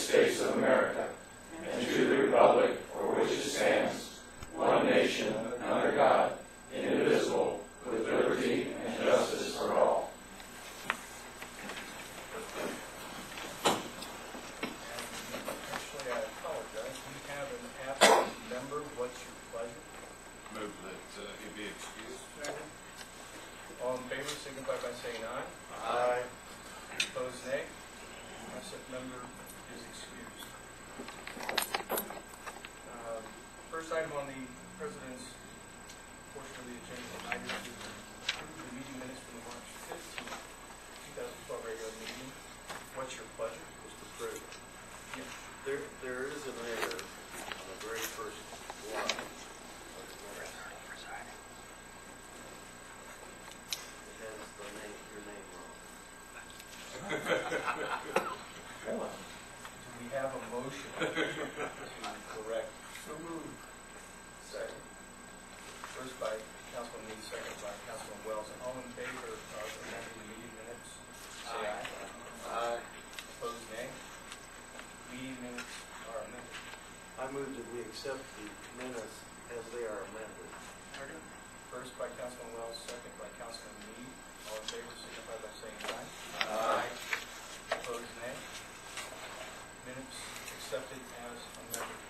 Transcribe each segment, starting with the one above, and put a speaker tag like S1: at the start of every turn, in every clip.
S1: States of America and to the republic for which it stands, one nation, under God, indivisible, with liberty and justice for all.
S2: Actually, I apologize. We have an absent member. What's your pleasure?
S3: Move that he be excused.
S2: Second. All in favor, signify by saying aye.
S3: Aye.
S2: Opposed, nay. Absent member is excused. First item on the President's portion of the agenda tonight is to approve the meeting minutes from the March 15th, 2012 regular meeting. What's your pleasure?
S4: Was to approve. There is an error on the very first line. It has your name wrong.
S2: Do we have a motion to correct?
S4: So moved.
S2: Second. First by Councilman Lee, second by Councilman Wells. All in favor of amending the meeting minutes, say aye.
S4: Aye.
S2: Opposed, nay. Meeting minutes are amended.
S4: I move that we accept the minutes as they are amended.
S2: First by Councilman Wells, second by Councilman Lee. All in favor, signify by saying aye.
S4: Aye.
S2: Opposed, nay. Minutes accepted as amended.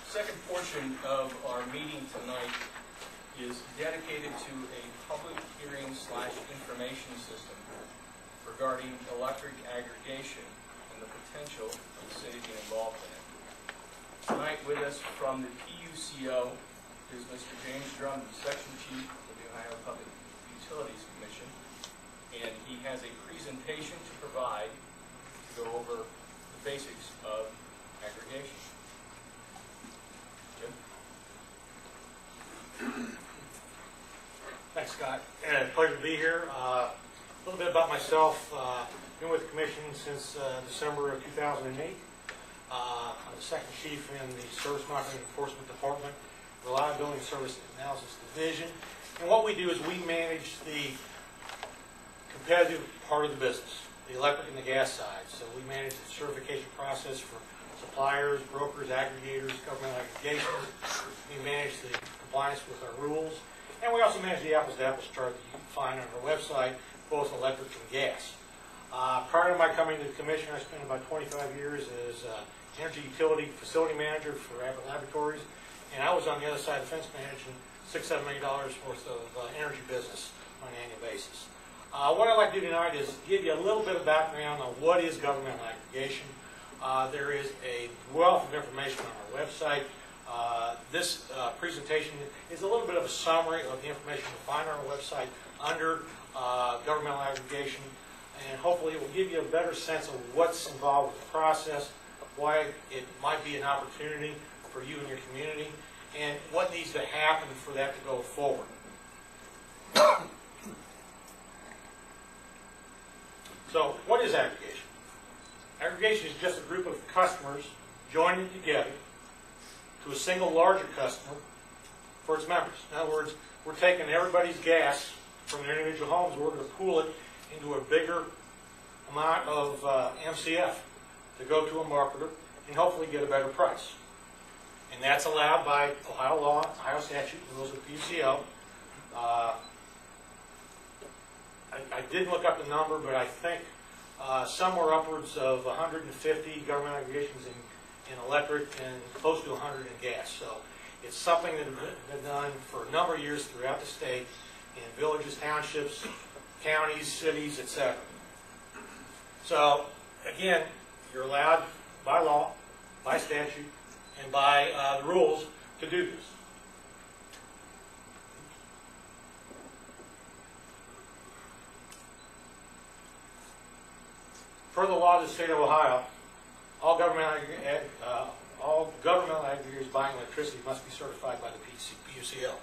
S2: Second portion of our meeting tonight is dedicated to a public hearing / information system regarding electric aggregation and the potential of the city being involved in it. Tonight with us from the PUCO is Mr. James Drummond, Section Chief of the Ohio Public Utilities Commission, and he has a presentation to provide to go over the basics of aggregation. Jim?
S5: Thanks, Scott. And pleasure to be here. A little bit about myself. Been with the Commission since December of 2008. I'm the Second Chief in the Service Monitoring Enforcement Department, Reliability and Service Analysis Division. And what we do is we manage the competitive part of the business, the electric and the gas side. So we manage the certification process for suppliers, brokers, aggregators, government aggregations. We manage the compliance with our rules. And we also manage the apples-to-apples chart that you can find on our website, both electric and gas. Prior to my coming to the Commission, I spent about 25 years as energy utility facility manager for Abbott Laboratories, and I was on the other side of the fence managing $6-7 million worth of energy business on an annual basis. What I'd like to do tonight is give you a little bit of background on what is governmental aggregation. There is a wealth of information on our website. This presentation is a little bit of a summary of the information you'll find on our website under governmental aggregation, and hopefully it will give you a better sense of what's involved with the process, why it might be an opportunity for you and your community, and what needs to happen for that to go forward. So, what is aggregation? Aggregation is just a group of customers joining together to a single larger customer for its members. In other words, we're taking everybody's gas from their individual homes, we're going to pool it into a bigger amount of MCF to go to a marketer and hopefully get a better price. And that's allowed by Ohio law, Ohio statute, rules of PUCO. I didn't look up the number, but I think somewhere upwards of 150 government aggregations in electric and close to 100 in gas. So it's something that has been done for a number of years throughout the state in villages, townships, counties, cities, etc. So again, you're allowed by law, by statute, and by the rules to do this. Per the law of the state of Ohio, all governmental aggregators buying electricity must be certified by the PUCO.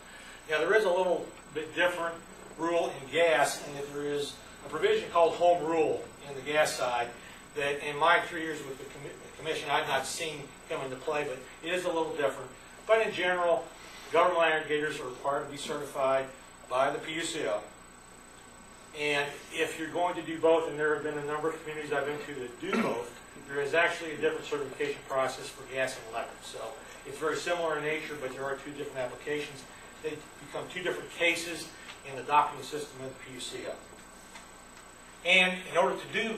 S5: Now, there is a little bit different rule in gas, in that there is a provision called home rule in the gas side that in my 3 years with the Commission I've not seen come into play, but it is a little different. But in general, governmental aggregators are required to be certified by the PUCO. And if you're going to do both, and there have been a number of communities I've been to that do both, there is actually a different certification process for gas and electric. So it's very similar in nature, but there are two different applications. They become two different cases in the document system of the PUCO. And in order to do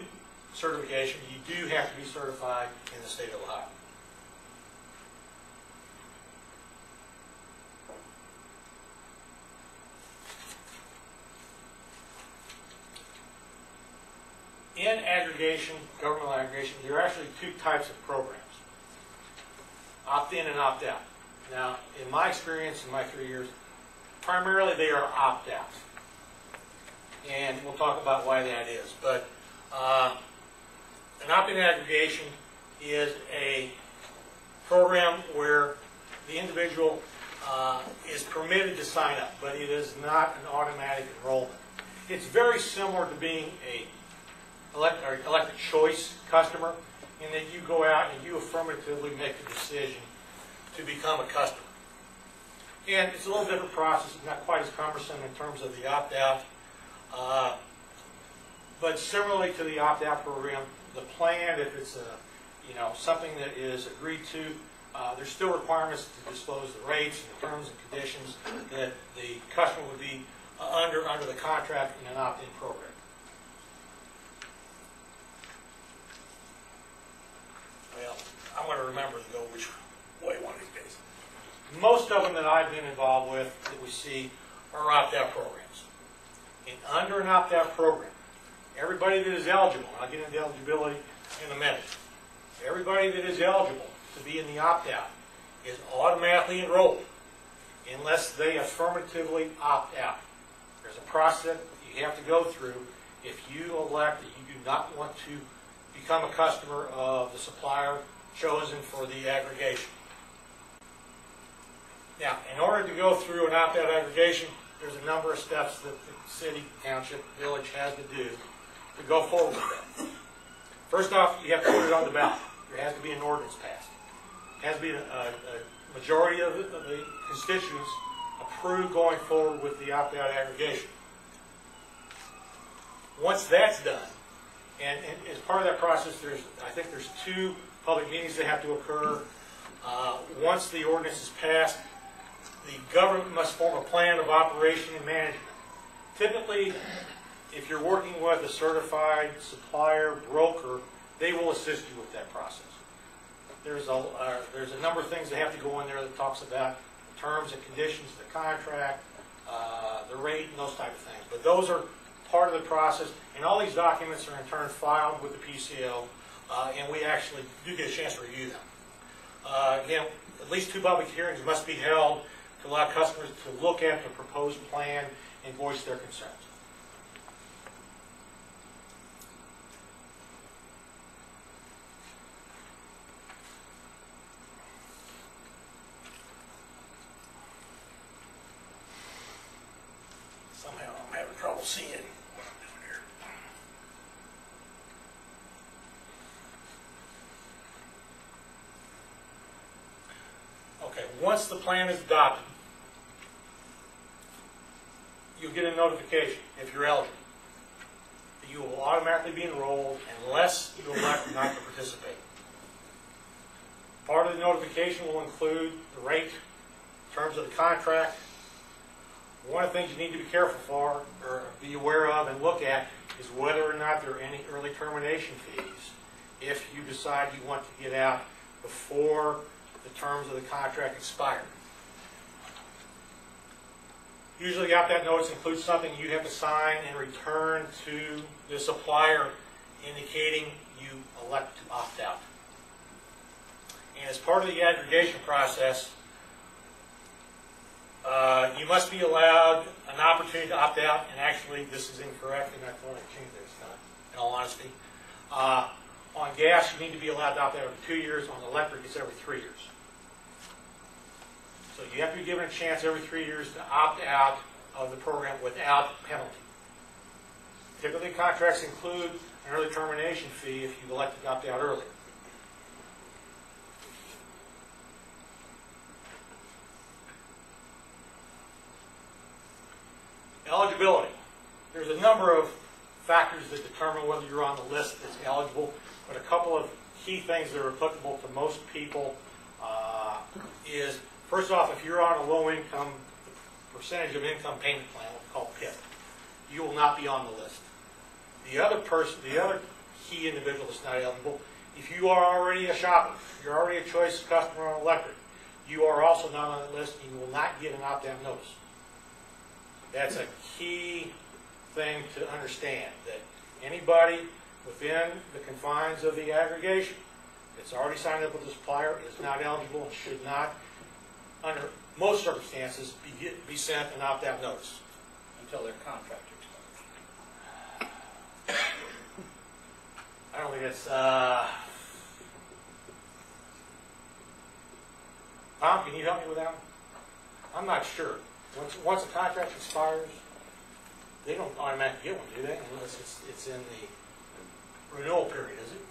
S5: certification, you do have to be certified in the state of Ohio. In aggregation, governmental aggregation, there are actually two types of programs, opt-in and opt-out. Now, in my experience in my 3 years, primarily they are opt-out. And we'll talk about why that is. But an opt-in aggregation is a program where the individual is permitted to sign up, but it is not an automatic enrollment. It's very similar to being a electric choice customer, in that you go out and you affirmatively make the decision to become a customer. And it's a little different process, not quite as cumbersome in terms of the opt-out. But similarly to the opt-out program, the plan, if it's something that is agreed to, there's still requirements to disclose the rates and the terms and conditions that the customer would be under the contract in an opt-in program. Well, I'm going to remember to go which way one of these days. Most of them that I've been involved with that we see are opt-out programs. And under an opt-out program, everybody that is eligible, and I'll get into eligibility in a minute, everybody that is eligible to be in the opt-out is automatically enrolled unless they affirmatively opt out. There's a process you have to go through if you elect that you do not want to become a customer of the supplier chosen for the aggregation. Now, in order to go through an opt-out aggregation, there's a number of steps that the city, township, village has to do to go forward with that. First off, you have to put it on the ballot. There has to be an ordinance passed. It has to be a majority of the constituents approve going forward with the opt-out aggregation. Once that's done, and as part of that process, I think there's 2 public meetings that have to occur. Once the ordinance is passed, the government must form a plan of operation and management. Typically, if you're working with a certified supplier, broker, they will assist you with that process. There's a number of things that have to go in there that talks about the terms and conditions of the contract, the rate, and those type of things. But those are part of the process, and all these documents are in turn filed with the PCO, and we actually do get a chance to review them. Again, at least 2 public hearings must be held to allow customers to look at the proposed plan and voice their concerns. Somehow I'm having trouble seeing what I'm doing here. Okay, once the plan is adopted, you'll get a notification, if you're eligible, that you will automatically be enrolled unless you elect not to participate. Part of the notification will include the rate, terms of the contract. One of the things you need to be careful for, or be aware of and look at, is whether or not there are any early termination fees if you decide you want to get out before the terms of the contract expire. Usually the opt-out notice includes something you have to sign and return to the supplier indicating you elect to opt out. And as part of the aggregation process, you must be allowed an opportunity to opt out, and actually this is incorrect, and I thought I changed this time, in all honesty. On gas, you need to be allowed to opt out every 2 years. On electric, it's every 3 years. So you have to be given a chance every 3 years to opt out of the program without penalty. Typically, contracts include an early termination fee if you elect to opt out early. Eligibility. There's a number of factors that determine whether you're on the list that's eligible, but a couple of key things that are applicable to most people is, first off, if you're on a low-income percentage of income payment plan, what we call PIP, you will not be on the list. The other key individual that's not eligible, if you are already a shopper, you're already a choice customer on electric, you are also not on the list, and you will not get an opt-out notice. That's a key thing to understand, that anybody within the confines of the aggregation that's already signed up with the supplier is not eligible and should not, under most circumstances, be sent an opt-out notice.
S2: Until their contract expires.
S5: I don't think that's, Tom, can you help me with that one? I'm not sure. Once a contract expires, they don't automatically get one, do they? Unless it's in the renewal period, is it?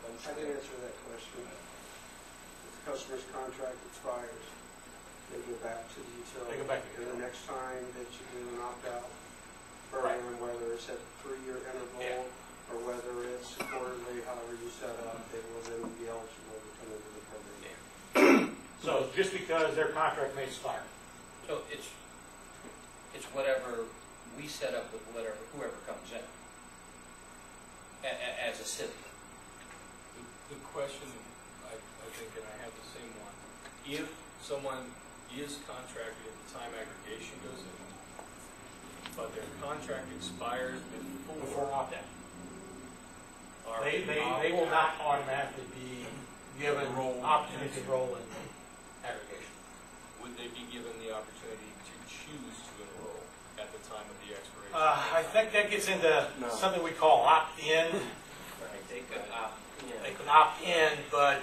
S6: I can answer that question. If the customer's contract expires, they go back to the utility.
S5: They go back to the
S6: And the
S5: utility.
S6: next time that you do an opt-out program, whether it's at a 3-year interval or whether it's quarterly, however you set up, they will then be eligible to come into the program.
S5: So just because their contract may expire.
S2: So it's whatever we set up with whoever comes in as a city.
S7: The question, I think, and I have the same one, if someone is contracted at the time aggregation goes in, but their contract expires
S5: Before opt-out.
S7: are
S5: They will not automatically be given opportunity to enroll in aggregation.
S7: would they be given the opportunity to choose to enroll at the time of the expiration?
S5: I think that gets into something we call opt-in.
S2: They could opt.
S5: They could opt in, but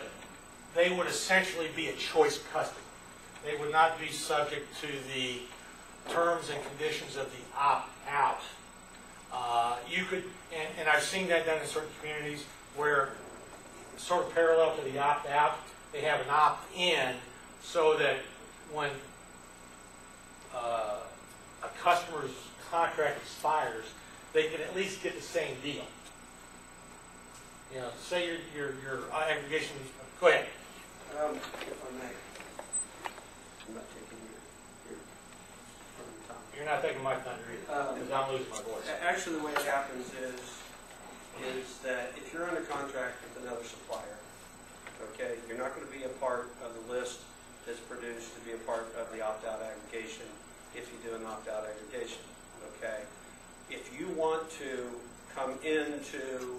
S5: they would essentially be a choice customer. They would not be subject to the terms and conditions of the opt-out. You could, and I've seen that done in certain communities where, sort of parallel to the opt-out, they have an opt-in so that when a customer's contract expires, they can at least get the same deal. You know, say your aggregation, go ahead.
S6: If I may, I'm not taking your time.
S5: You're not taking my thunder either, because I'm losing my voice.
S6: Actually, the way it happens is that if you're under contract with another supplier, okay, you're not going to be a part of the list that's produced to be a part of the opt-out aggregation if you do an opt-out aggregation, okay? If you want to come into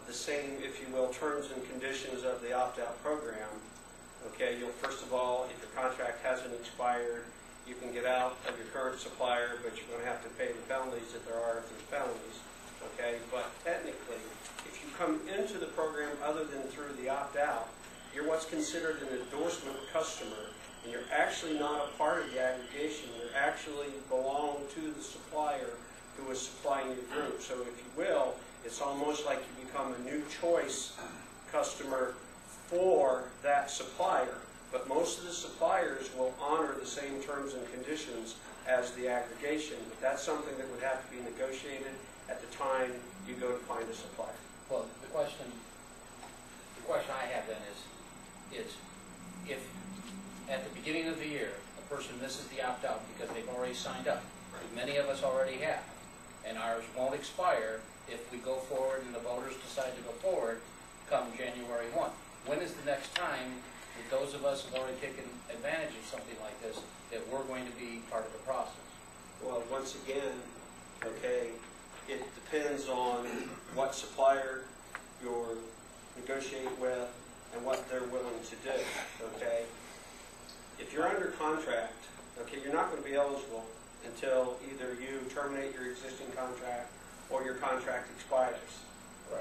S6: the same, if you will, terms and conditions of the opt-out program, okay, you'll first of all, if your contract hasn't expired, you can get out of your current supplier, but you're going to have to pay the penalties that there are if there's penalties, okay? But technically, if you come into the program other than through the opt-out, you're what's considered an endorsement customer, and you're actually not a part of the aggregation. You actually belong to the supplier who is supplying your group. So if you will, it's almost like you become a new choice customer for that supplier. But most of the suppliers will honor the same terms and conditions as the aggregation. But that's something that would have to be negotiated at the time you go to find a supplier.
S2: Well, the question I have then is if at the beginning of the year a person misses the opt-out because they've already signed up, many of us already have, and ours won't expire if we go forward and the voters decide to go forward come January 1. When is the next time that those of us have already taken advantage of something like this that we're going to be part of the process?
S6: Well, once again, okay, it depends on what supplier you're negotiating with and what they're willing to do, okay? If you're under contract, okay, you're not going to be eligible until either you terminate your existing contract or your contract expires,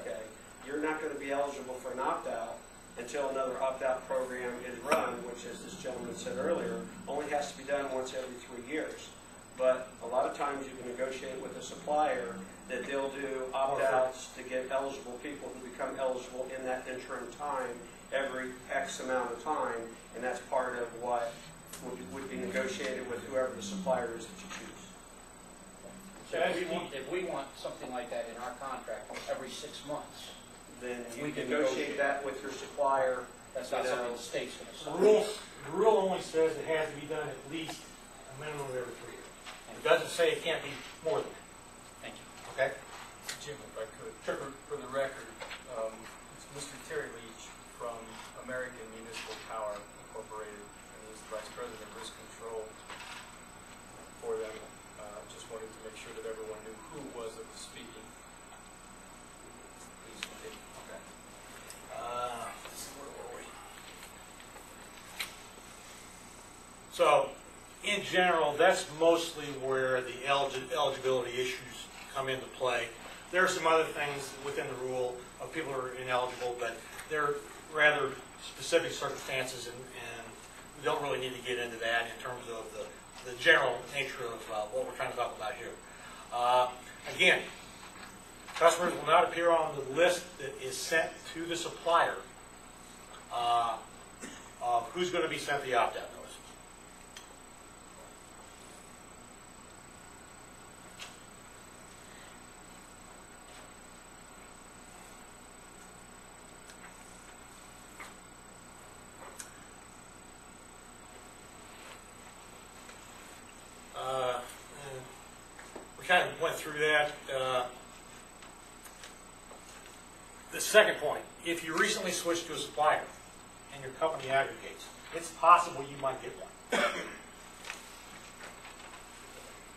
S6: okay? You're not going to be eligible for an opt-out until another opt-out program is run, which, as this gentleman said earlier, only has to be done once every 3 years. But a lot of times you can negotiate with a supplier that they'll do opt-outs to get eligible people who become eligible in that interim time every X amount of time, and that's part of what would be negotiated with whoever the supplier is that you choose.
S8: So if we want something like that in our contract every 6 months,
S6: Then you
S8: We can
S6: negotiate that with your supplier.
S8: that's not
S6: You know,
S8: something the state's going to
S5: The
S8: stop.
S5: rule only says it has to be done at least a minimum of every 3 years. It doesn't say it can't be more than that,
S8: Thank you.
S5: okay?
S7: Jim, if I could, for the record, it's Mr. Terry Leach from American Municipal Power Incorporated, and he's the Vice President of Risk Control for them. Just wanted to make sure that everyone knew who it was that was speaking. Please continue.
S5: Okay. Where were we? So, in general, that's mostly where the eligibility issues come into play. There are some other things within the rule of people who are ineligible, but they're rather specific circumstances, and we don't really need to get into that in terms of the general nature of what we're trying to talk about here. Again, customers will not appear on the list that is sent to the supplier of who's going to be sent the opt-out notice. We kind of went through that. The second point, if you recently switched to a supplier and your company aggregates, it's possible you might get one.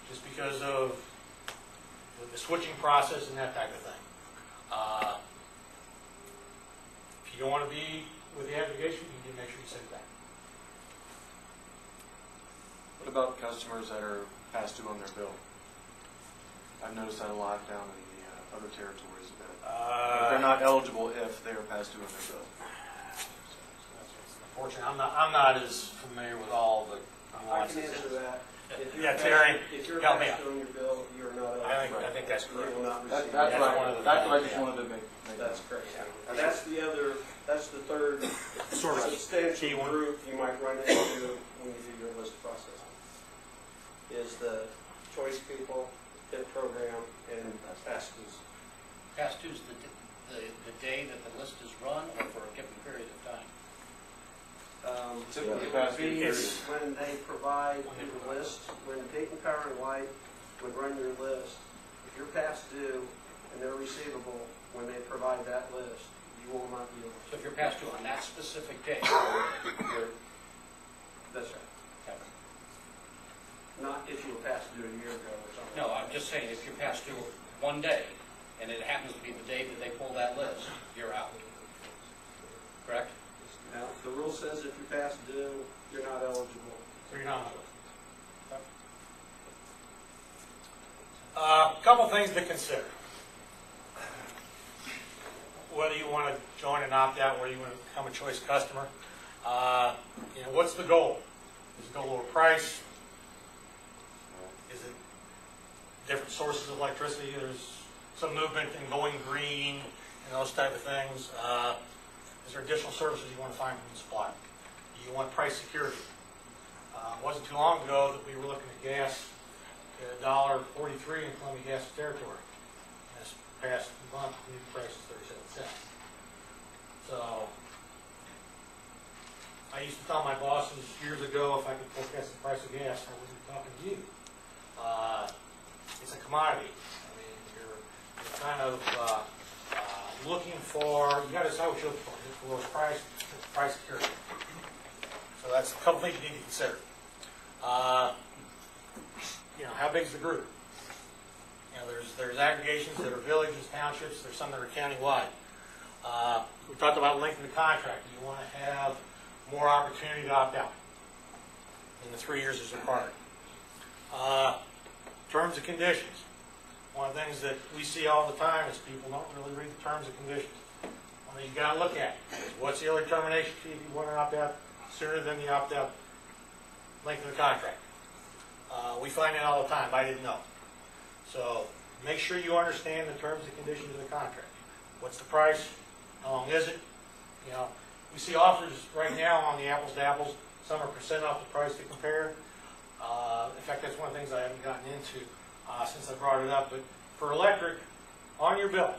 S5: Just because of the switching process and that type of thing. If you don't want to be with the aggregation, you need to make sure you send it back.
S9: What about customers that are past due on their bill? I've noticed that a lot down in the other territories that they're not eligible if they are past due on their bill.
S5: Unfortunately, I'm not as familiar with all the
S6: I
S5: nuances.
S6: can answer that. If you're
S5: Yeah,
S6: past-
S5: Terry,
S6: If you're
S5: help me
S6: past
S5: out.
S6: on your bill, you're not
S5: I
S6: eligible.
S5: think that's
S6: You
S5: correct.
S6: will not
S9: That's
S6: receive.
S9: what
S5: That's one of the
S9: that's what I
S5: things,
S9: just
S5: yeah.
S9: wanted to make.
S6: That's correct. And that's the other, that's the third
S5: Sort of key
S6: substantial
S5: one.
S6: group you might run into when you do your list process. Is the choice people, PIP program, and past dues.
S8: Past dues, the day that the list is run or for a given period of time?
S9: Typically
S6: It
S9: past
S6: would be
S5: It's-
S6: when they provide you the list, when Dayton Power and Light would run your list, if you're past due and they're receivable, when they provide that list, you will not be able
S8: So if you're past due on that specific day,
S6: to. That's right.
S8: okay.
S6: Not if you were past due a year ago or something.
S8: No, I'm just saying, if you're past due one day, and it happens to be the day that they pull that list, you're out. Correct?
S6: Now, the rule says if you're past due, you're not eligible.
S5: So you're not on the list. A couple things to consider. Whether you want to join an opt-out, whether you want to become a choice customer. What's the goal? Is it to lower price? Is it different sources of electricity? There's some movement in going green and those type of things. Is there additional services you want to find from the supplier? Do you want price security? It wasn't too long ago that we were looking at gas at $1.43 in Columbia Gas Territory. This past month, the new price is 37 cents. So, I used to tell my bosses years ago if I could forecast the price of gas, I wouldn't be talking to you. It's a commodity. I mean, you're kind of looking for, you got to decide what you're looking for. Is it the lowest price, price security? So that's a couple things you need to consider. How big is the group? There's aggregations that are villages, townships. There's some that are countywide. We talked about length of the contract. You want to have more opportunity to opt out than the 3 years is required. Terms and conditions. One of the things that we see all the time is people don't really read the terms and conditions. Well, you got to look at it. What's the early termination fee if you want to opt out sooner than the opt-out length of the contract? We find it all the time. I didn't know. So make sure you understand the terms and conditions of the contract. What's the price? How long is it? We see offers right now on the apples to apples. Some are percent off the price to compare. In fact, that's one of the things I haven't gotten into. since I brought it up, but for electric, on your bill,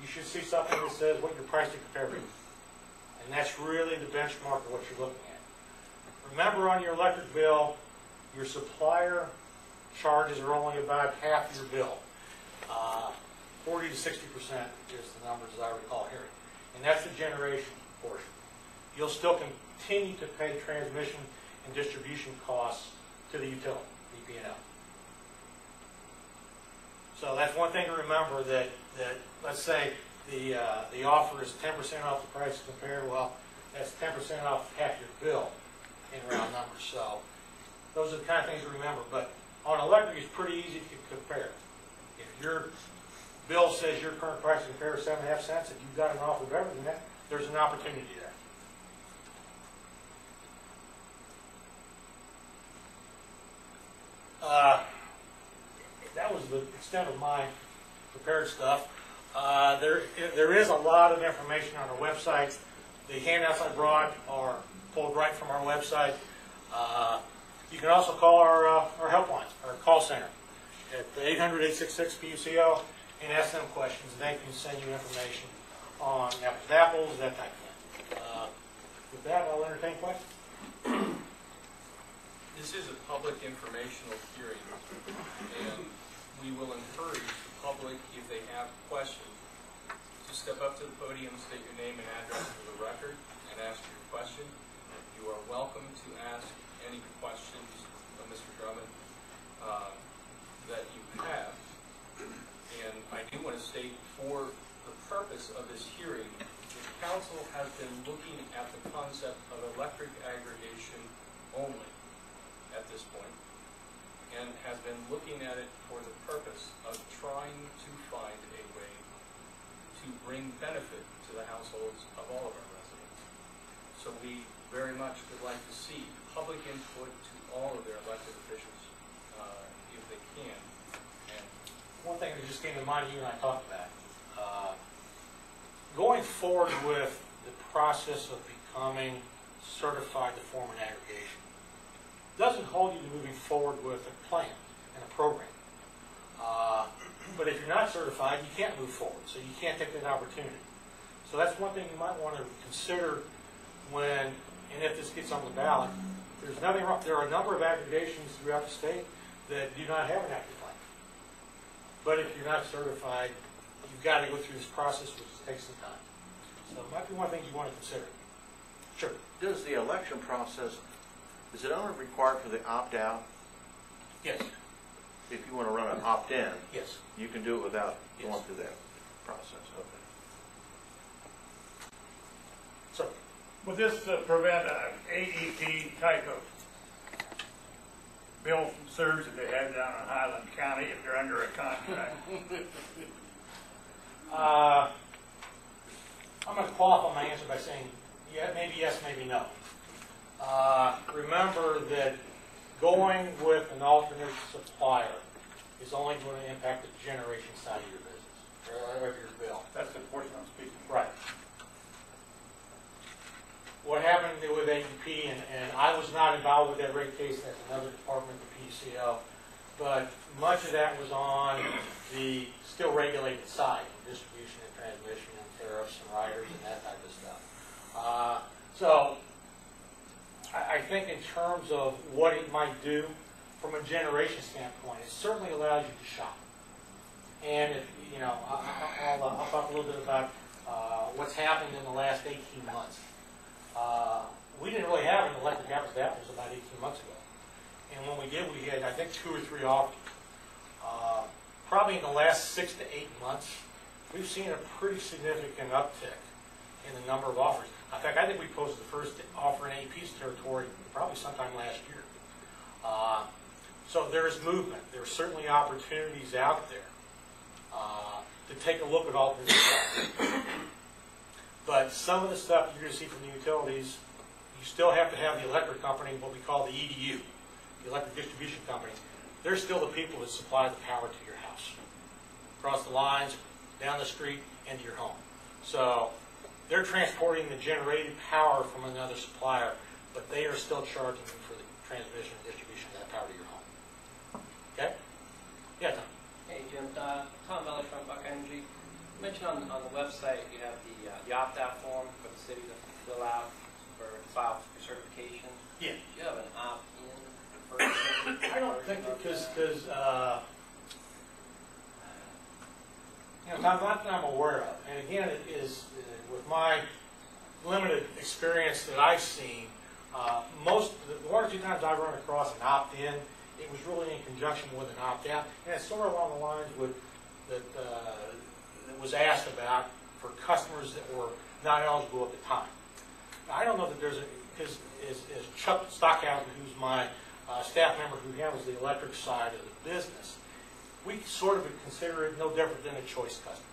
S5: you should see something that says what your price to compare is. And that's really the benchmark of what you're looking at. Remember, on your electric bill, your supplier charges are only about half your bill. 40 to 60% is the numbers as I recall hearing. And that's the generation portion. You'll still continue to pay transmission and distribution costs to the utility, DP&L. So that's one thing to remember, that let's say the offer is 10% off the price to compare. Well, that's 10% off half your bill in round numbers. So those are the kind of things to remember. But on electric, it's pretty easy to compare. If your bill says your current price to compare is 7.5 cents, if you've got an offer better than that, there's an opportunity there. That was the extent of my prepared stuff. There is a lot of information on our website. The handouts I brought are pulled right from our website. You can also call our helpline, our call center, at 800-866-PUCO and ask them questions. They can send you information on apples to apples, that type of thing. With that, I'll entertain questions.
S7: This is a public informational hearing, and we will encourage the public, if they have questions, to step up to the podium, state your name and address for the record, and ask your question. You are welcome to ask any questions of Mr. Drummond that you have. And I do want to state, for the purpose of this hearing, the council has been looking at the concept of electric aggregation only at this point, and has been looking at it for the purpose of trying to find a way to bring benefit to the households of all of our residents. So we very much would like to see public input to all of their elected officials, if they can. And
S5: one thing that just came to mind, you and I talked about, going forward with the process of becoming certified to form an aggregation doesn't hold you to moving forward with a plan and a program. But if you're not certified, you can't move forward, so you can't take that opportunity. So that's one thing you might want to consider when, and if this gets on the ballot. There's nothing wrong. There are a number of aggregations throughout the state that do not have an active plan. But if you're not certified, you've got to go through this process, which takes some time. So it might be one thing you want to consider. Sure.
S4: Does the election process, is it only required for the opt-out?
S5: Yes.
S4: If you want to run an opt-in,
S5: Yes.
S4: you can do it without
S5: Yes.
S4: going through that process. Okay.
S5: So,
S10: Would this prevent an AEP type of bill from surge that they have down in Highland County if they're under a contract?
S5: I'm going to qualify my answer by saying, yeah, maybe yes, maybe no. Remember that going with an alternate supplier is only going to impact the generation side of your business, or of your bill.
S10: That's the portion I'm speaking.
S5: Right. What happened with AEP, and I was not involved with that rate case, that's another department, the PCO, but much of that was on the still regulated side, distribution and transmission and tariffs and riders and that type of stuff. So I think in terms of what it might do from a generation standpoint, it certainly allows you to shop. And if, you know, I'll talk a little bit about what's happened in the last 18 months. We didn't really have an electric apples to apples about 18 months ago. And when we did, we had, I think, 2 or 3 offers. Probably in the last 6 to 8 months, we've seen a pretty significant uptick in the number of offers. In fact, I think we posted the first offer in AP's territory probably sometime last year. So there's movement. There's certainly opportunities out there to take a look at alternate suppliers. But some of the stuff you're going to see from the utilities, you still have to have the electric company, what we call the EDU, the electric distribution company. They're still the people that supply the power to your house, across the lines, down the street, into your home. So they're transporting the generated power from another supplier, but they are still charging you for the transmission and distribution of that power to your home. Okay? Yeah, Tom.
S11: Hey, Jim. Tom Miller from Buck Energy. You mentioned on the website you have the opt-out form for the city to fill out for file for certification.
S5: Yeah.
S11: Do you have an opt-in version?
S5: I don't think because Tom, not that I'm aware of. And again, it is with my limited experience that I've seen. The one or two times I've run across an opt-in, it was really in conjunction with an opt-out, and it's sort of along the lines that was asked about for customers that were not eligible at the time. Now, I don't know that there's because as Chuck Stockhausen, who's my staff member who handles the electric side of the business, we sort of consider it no different than a choice customer.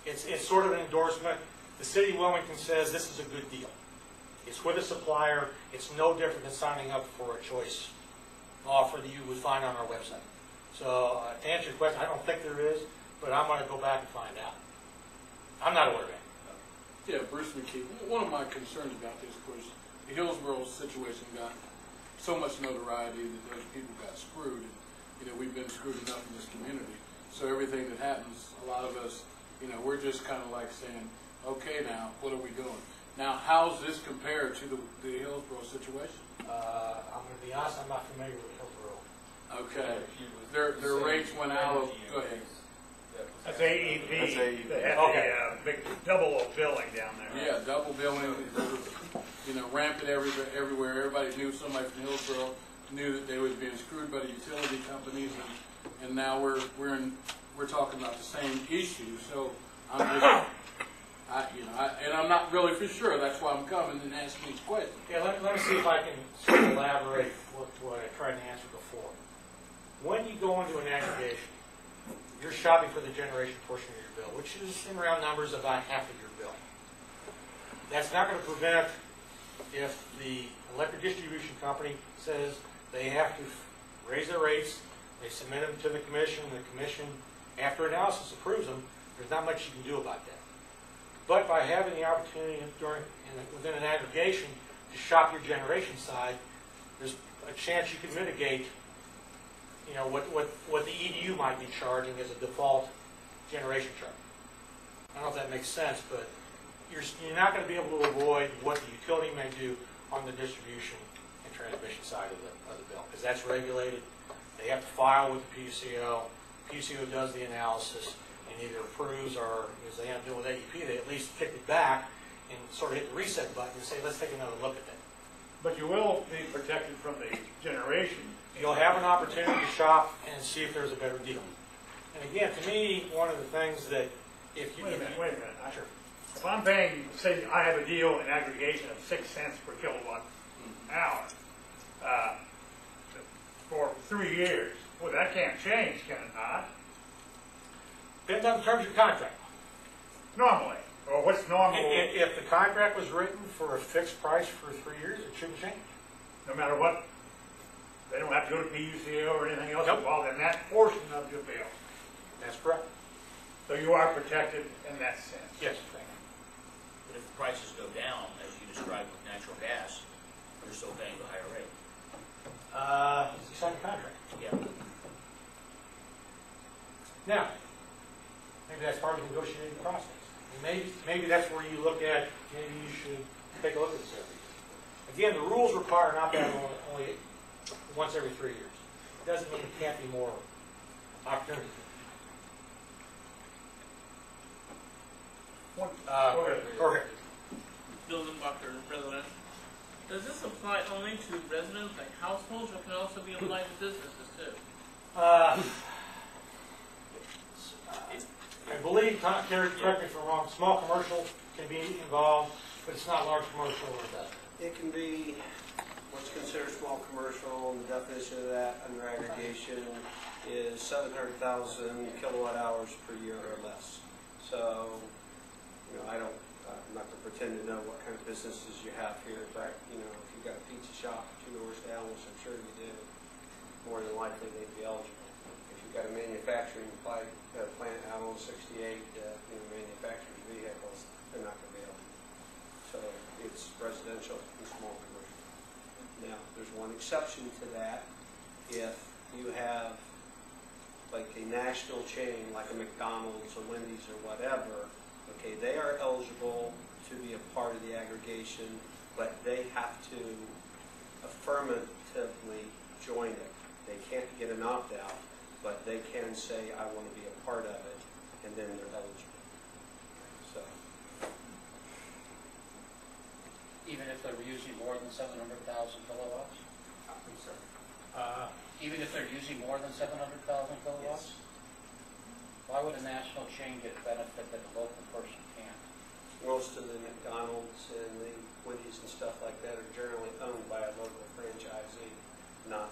S5: It's sort of an endorsement. The city of Wilmington says this is a good deal. It's with a supplier. It's no different than signing up for a choice offer that you would find on our website. So to answer your question, I don't think there is, but I'm going to go back and find out. I'm not aware of it.
S12: Yeah, Bruce McKee. One of my concerns about this was the Hillsborough situation got so much notoriety that those people got screwed. And, we've been screwed enough in this community. So everything that happens, a lot of us, we're just kind of like saying, okay, now, what are we doing? Now, how's this compared to the Hillsborough situation?
S5: I'm going to be honest, I'm not familiar with Hillsborough.
S12: Okay. Their rates went out of, go ahead.
S10: That's AEP.
S9: That's AEP.
S10: They had the big double billing down there.
S12: Yeah, double billing, rampant everywhere. Everybody knew somebody from Hillsborough knew that they were being screwed by the utility companies, and now we're talking about the same issue. So I'm just, and I'm not really for sure. That's why I'm coming and asking these questions.
S5: Yeah, let me see if I can sort of elaborate what I tried to answer before. When you go into an aggregation, you're shopping for the generation portion of your bill, which is in round numbers about half of your bill. That's not going to prevent if the electric distribution company says they have to raise their rates, they submit them to the commission, and the commission, after analysis, approves them. There's not much you can do about that. But by having the opportunity within an aggregation to shop your generation side, there's a chance you can mitigate what the EDU might be charging as a default generation charge. I don't know if that makes sense, but you're not going to be able to avoid what the utility may do on the distribution and transmission side of the bill, because that's regulated. They have to file with the PUCO. PUCO does the analysis and either approves, or as they end up doing with AEP, they at least kick it back and sort of hit the reset button and say, let's take another look at that.
S10: But you will be protected from the generation.
S5: You'll have an opportunity to shop and see if there's a better deal. And again, to me, one of the things that if you...
S10: Wait a minute.
S5: Sure.
S10: If I'm paying, say I have a deal in aggregation of 6 cents per kilowatt hour for 3 years, well, that can't change, can it not?
S5: Depends on the terms of your contract.
S10: Normally. Or what's normal?
S5: If the contract was written for a fixed price for 3 years, it shouldn't change.
S10: No matter what? They don't have to go to PUCO or anything else
S5: Nope.
S10: involved in that portion of your bill.
S5: That's correct.
S10: So you are protected in that sense.
S5: Yes.
S13: But if the prices go down, as you described with natural gas, you're still paying the higher rate.
S5: It's a signed contract.
S13: Yeah.
S5: Now, maybe that's part of the negotiating process. And maybe that's where you look at, maybe you should take a look at this every year. Again, the rules require an opt-out only once every 3 years. It doesn't mean it can't be more opportunity. Go ahead.
S14: Bill Bucker, President. Does this apply only to residents, like households, or can it also be applied to businesses too?
S5: I believe, Terry, correct me if I'm wrong, small commercial can be involved, but it's not large commercial or that.
S6: It can be what's considered small commercial, and the definition of that under aggregation is 700,000 kilowatt hours per year or less. So, I'm not going to pretend to know what kind of businesses you have here, but, if you've got a pizza shop 2 doors down, which I'm sure you do, more than likely they'd be eligible. If you've got a manufacturing plant out on 68, manufacturing vehicles, they're not going to be eligible. So it's residential and small commercial. Now, there's one exception to that. If you have like a national chain, like a McDonald's or Wendy's or whatever, okay, they are eligible to be a part of the aggregation, but they have to affirmatively join it. They can't get an opt-out, but they can say, I want to be a part of it, and then they're eligible. So,
S8: Even if they're using more than 700,000 kilowatts?
S6: I'm sorry.
S8: Even if they're using more than 700,000 kilowatts?
S6: Yes.
S8: Why would a national chain get benefit that a local person can't?
S6: Most of the McDonald's and the Wendy's and stuff like that are generally owned by a local franchisee, not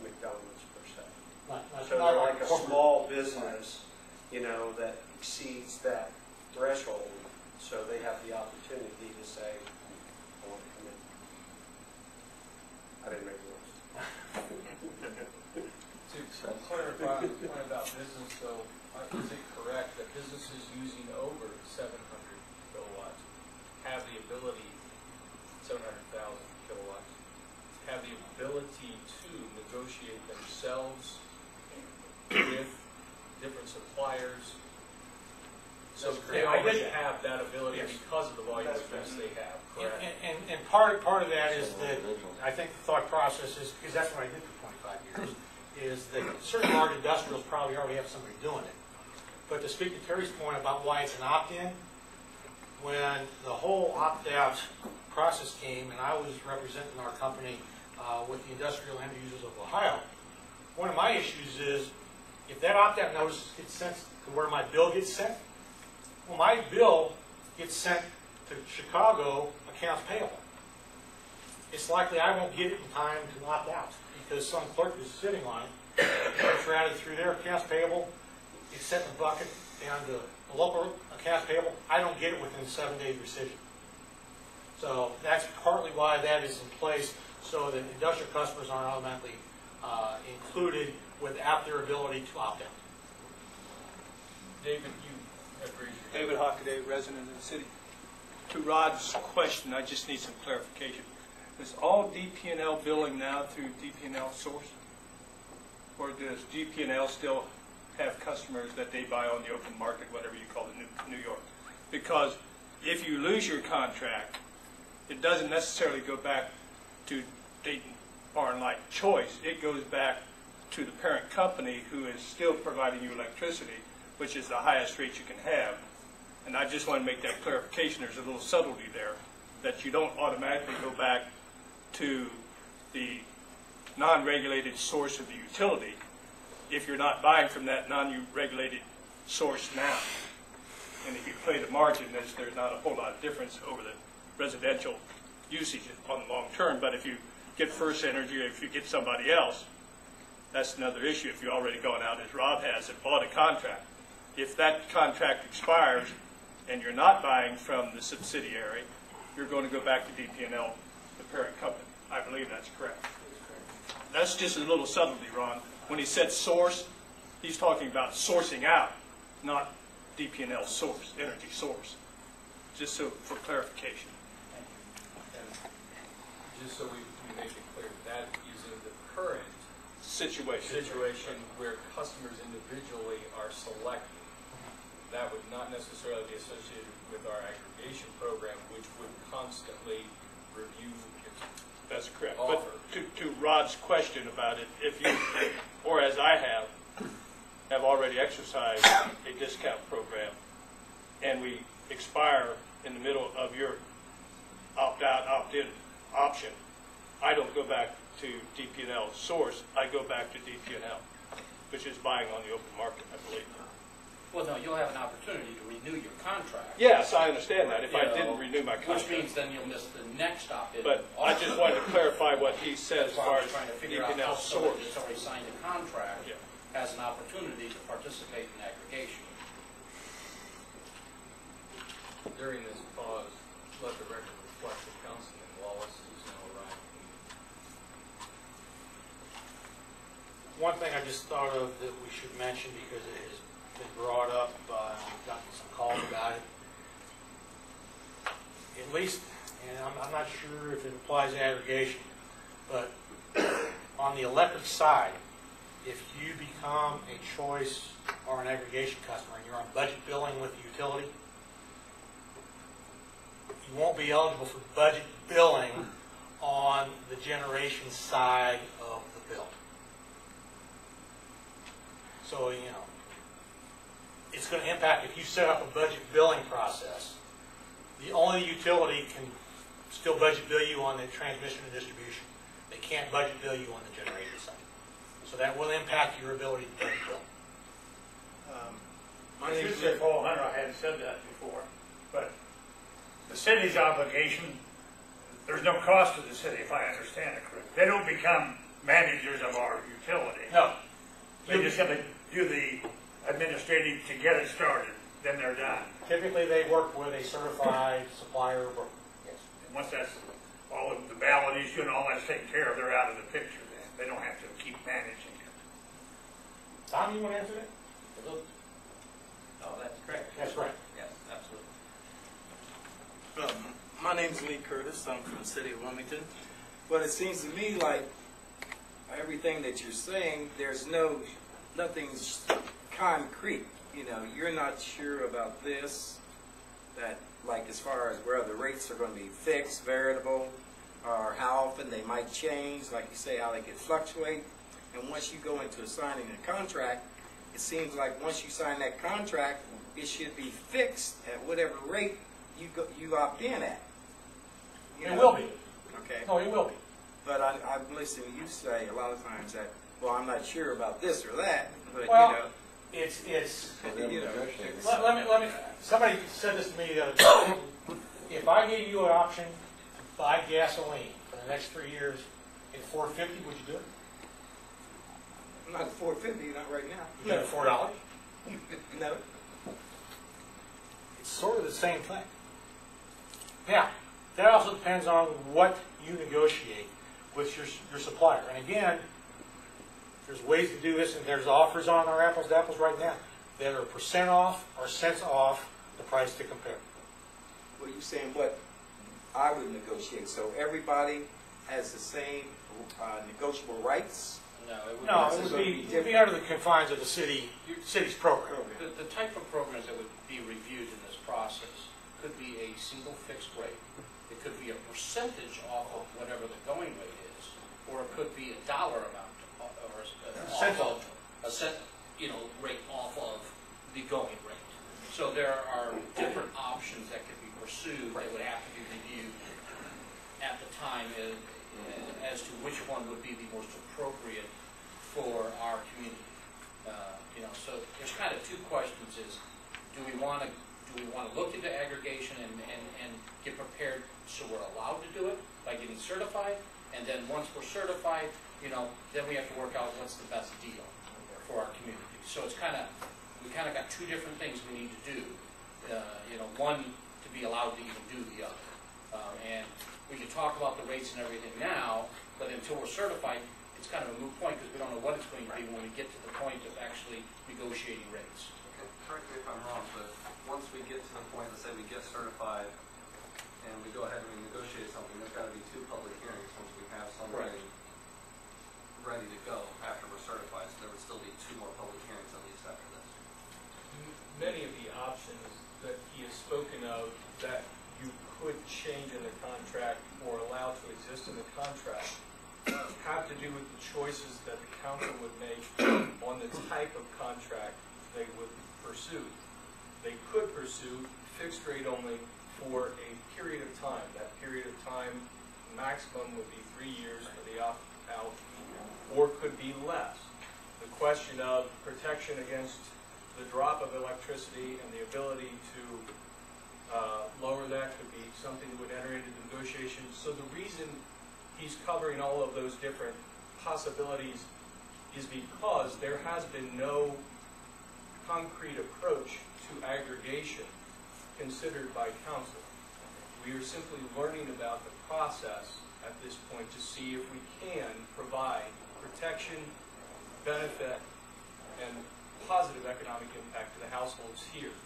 S6: McDonald's per se. So they're like a small business, you know, that exceeds that threshold, so they have the opportunity to say, I want to come in. I didn't make the rules.
S7: To clarify the point about business, though, is it correct that businesses using over 700 kilowatts have the ability, 700,000 kilowatts, have the ability to negotiate themselves with different suppliers? So they already have that ability because of the volume of gas they have, correct?
S5: And part of that is that, I think the thought process is, because that's what I did for 25 years, is that certain large industrials probably already have somebody doing it. But to speak to Terry's point about why it's an opt-in, when the whole opt-out process came, and I was representing our company with the industrial end users of Ohio, one of my issues is, if that opt-out notice gets sent to where my bill gets sent, well, my bill gets sent to Chicago accounts payable. It's likely I won't get it in time to opt out because some clerk is sitting on it. It's routed through their accounts payable. It's set in a bucket down to the local accounts payable. I don't get it within 7 days rescission. So that's partly why that is in place, so that industrial customers aren't automatically included without their ability to opt out.
S7: David, you agree?
S2: David Hockaday, resident of the city. To Rod's question, I just need some clarification. Is all DP&L billing now through DP&L source? Or does DP&L still have customers that they buy on the open market, whatever you call it, New York? Because if you lose your contract, it doesn't necessarily go back to Dayton Bar and Light Choice. It goes back to the parent company who is still providing you electricity, which is the highest rate you can have. And I just want to make that clarification. There's a little subtlety there, that you don't automatically go back to the non-regulated source of the utility if you're not buying from that non-regulated source now. And if you play the margin, there's not a whole lot of difference over the residential usage on the long term. But if you get First Energy, or if you get somebody else, that's another issue. If you've already gone out, as Rob has, and bought a contract, if that contract expires and you're not buying from the subsidiary, you're going to go back to DP&L, the parent company. I believe that's correct. That's just a little subtlety, Ron. When he said source, he's talking about sourcing out, not DP&L source, energy source. Just so for clarification.
S7: And just so we make it clear, that is in the current situation where customers individually are selecting. That would not necessarily be associated with our aggregation program, which would constantly review its
S2: That's correct.
S7: offer.
S2: But to Rod's question about it, if you, or as I have already exercised a discount program, and we expire in the middle of your opt-out, opt-in option, I don't go back to DP&L source. I go back to DP&L, which is buying on the open market, I believe.
S8: Well, no, you'll have an opportunity to renew your contract.
S2: Yes, I understand that, if I didn't renew my contract.
S8: Which means then you'll miss the next opt-in.
S2: But I just wanted to clarify what he said as far as
S8: trying to figure out
S2: DP&L
S8: how someone
S2: source.
S8: that's already signed a contract has an opportunity to participate in aggregation.
S7: During this pause, let the record reflect that Councilman Wallace is now arriving.
S5: One thing I just thought of that we should mention, because it has been brought up, I've gotten some calls about it. At least, and I'm not sure if it applies to aggregation, but on the electric side, if you become a choice or an aggregation customer and you're on budget billing with the utility, you won't be eligible for budget billing on the generation side of the bill. So, you know, it's going to impact if you set up a budget billing process. The only utility can still budget bill you on the transmission and distribution. They can't budget bill you on the generation side. So that will impact your ability to budget bill.
S10: I should say, Paul Hunter, I hadn't said that before, but the city's obligation, there's no cost to the city, if I understand it correctly. They don't become managers of our utility.
S5: No.
S10: They just have to do the administrative to get it started, then they're done.
S5: Typically, they work with a certified supplier or broker. Yes.
S10: And once that's, all of the ballot issue and all that's taken care of, they're out of the picture then. They don't have to keep managing it.
S5: Tom, you want to answer that?
S11: Oh, that's correct.
S5: That's right.
S11: Yes, absolutely.
S15: My name's Lee Curtis. I'm from the city of Wilmington. But it seems to me like everything that you're saying, nothing's concrete. You know, you're not sure about this, that like as far as where the rates are going to be fixed, variable, or how often they might change, like you say, how they could fluctuate. And once you go into signing a contract, it seems like once you sign that contract, it should be fixed at whatever rate you opt in at.
S5: It will be.
S15: Okay.
S5: No, it will be.
S15: But I'm listening to you say a lot of times that, well, I'm not sure about this or that, but
S5: Well,
S15: you know.
S5: It's
S15: You know,
S5: let me, somebody said this to me the other day. If I gave you an option to buy gasoline for the next 3 years at $4.50, would you do it?
S15: I'm not at 450, not right now.
S5: You do it at $4?
S15: No.
S5: It's sort of the same thing. Now, that also depends on what you negotiate with your supplier. And again, there's ways to do this, and there's offers on our apples to apples right now that are % off or cents off the price to compare.
S15: Well, you're saying what I would negotiate, so everybody has the same negotiable rights?
S5: No, it would be under the confines of the city's program.
S8: The type of programs that would be reviewed in this process could be a single fixed rate. It could be a percentage off of whatever the going rate is, or it could be a dollar amount, or a cent, rate off of the going rate. So there are different options that could be pursued that would have to be reviewed at the time as to which one would be the most appropriate for our community. So there's kind of two questions: is do we want to look into aggregation and get prepared so we're allowed to do it by getting certified, and then once we're certified, then we have to work out what's the best deal for our community. So we kind of got two different things we need to do. One to be allowed to even do the other. And we can talk about the rates and everything now, but until we're certified, it's kind of a moot point because we don't know what it's going to be when we get to the point of actually negotiating rates.
S16: Okay, correct me if I'm wrong, but once we get to the point, let's say we get certified and we go ahead and we negotiate something, there's got to be 2 public hearings once we have something ready to go after we're certified. So there would still be 2 more public hearings at least after this.
S7: Many of the options that he has spoken of that you could change in the contract or allow to exist in the contract have to do with the choices that the council would make on the type of contract they would pursue. They could pursue fixed rate only for a period of time. That period of time maximum would be 3 years for the opt-out, or could be less. The question of protection against the drop of electricity and the ability to lower that could be something that would enter into negotiations. So the reason he's covering all of those different possibilities is because there has been no concrete approach to aggregation considered by council. We are simply learning about the process at this point to see if we can provide protection, benefit, and positive economic impact to the households here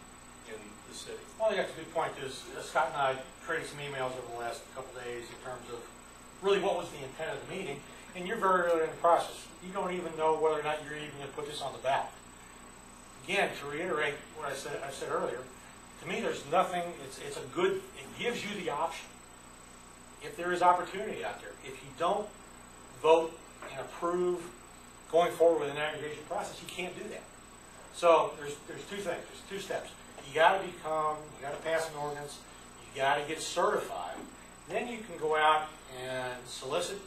S7: in the city.
S5: Well, I think that's a good point. Scott and I traded some emails over the last couple of days in terms of really what was the intent of the meeting. and you're very early in the process. You don't even know whether or not you're even going to put this on the ballot. Again, to reiterate what I said earlier, to me, there's nothing. It's a good. It gives you the option. If there is opportunity out there, if you don't vote and approve going forward with an aggregation process, you can't do that. So there's two things. There's two steps. You got to pass an ordinance. You got to get certified. Then you can go out and solicit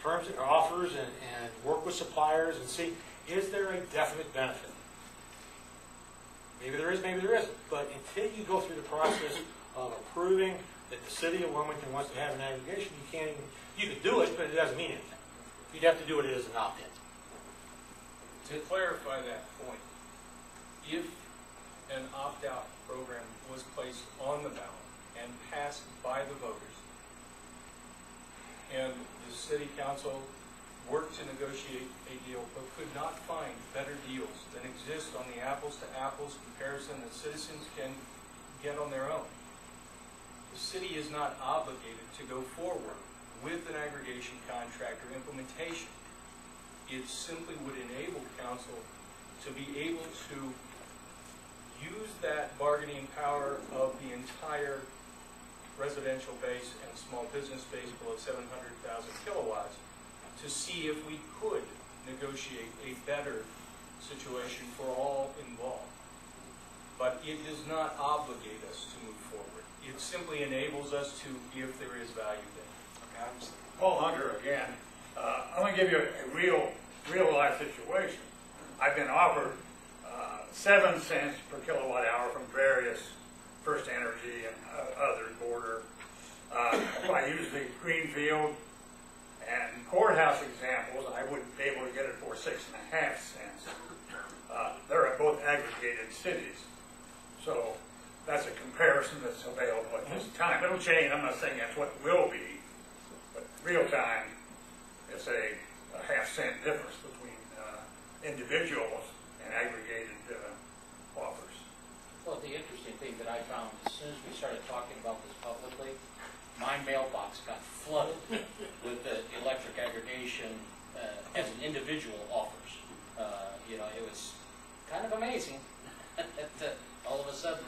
S5: terms or offers and work with suppliers and see, is there a definite benefit? Maybe there is, maybe there isn't. But until you go through the process of approving that the city of Wilmington wants to have an aggregation, you can't even, you can do it, but it doesn't mean anything. You'd have to do it as an opt-in.
S2: To clarify that point, if an opt-out program was placed on the ballot and passed by the voters, and the city council worked to negotiate a deal but could not find better deals than exist on the apples-to-apples comparison that citizens can get on their own, the city is not obligated to go forward with an aggregation contract or implementation. It simply would enable council to be able to use that bargaining power of the entire residential base and small business base below 700,000 kilowatts to see if we could negotiate a better situation for all involved. But it does not obligate us to move forward. It simply enables us to, if there is value there.
S10: Okay, Paul Hunter again. I'm going to give you a real life situation. I've been offered 7 cents per kilowatt hour from various First Energy and others, Border. I use the Greenfield and courthouse examples, I wouldn't be able to get it for 6.5 cents. They're both aggregated cities. So that's a comparison that's available at this time. It'll change. I'm not saying that's what it will be, but real time, it's a half-cent difference between individuals and aggregated offers.
S8: Well, the interesting thing that I found, as soon as we started talking about this publicly, my mailbox got flooded with the electric aggregation as an individual offers. It was kind of amazing that all of a sudden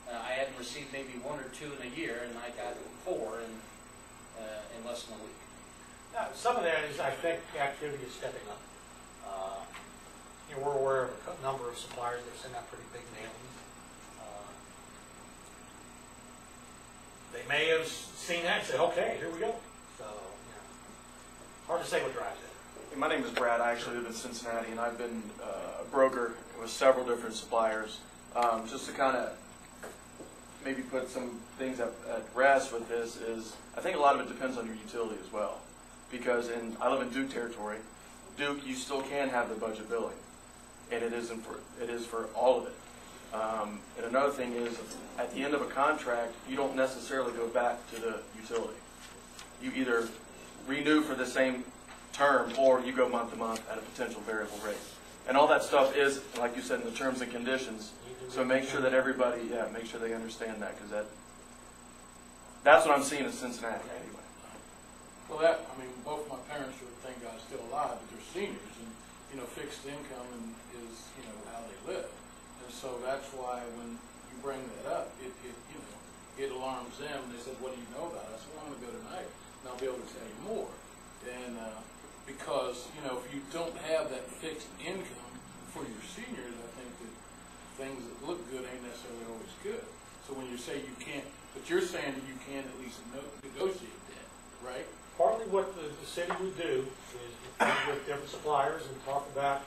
S8: I hadn't received maybe 1 or 2 in a year, and I got 4 in less than a week.
S5: Now, some of that is, I think, activity is stepping up. We're aware of a number of suppliers that send out pretty big mailings. They may have seen that and said, okay, here we go. So, hard to say what drives it.
S9: My name is Brad. I actually live in Cincinnati, and I've been a broker with several different suppliers. Just to kind of maybe put some things at rest with this is, I think a lot of it depends on your utility as well. Because I live in Duke territory. Duke, you still can have the budget billing, and it is for all of it. And another thing is, at the end of a contract, you don't necessarily go back to the utility. You either renew for the same term, or you go month to month at a potential variable rate. And all that stuff is, like you said, in the terms and conditions. So make sure that everybody, make sure they understand that, because that's what I'm seeing in Cincinnati anyway.
S12: Well, both my parents are, thank God, still alive, but they're seniors, and fixed income is how they live, and so that's why when you bring that up, it alarms them. They said, "What do you know about it?" I said, "Well, I'm going to go tonight, and I'll be able to tell you more." And because if you don't have that fixed income for your seniors, I think that things that look good ain't necessarily always good. So when you say you can't, but you're saying that you can at least negotiate that, right?
S5: Partly what the city would do is meet with different suppliers and talk about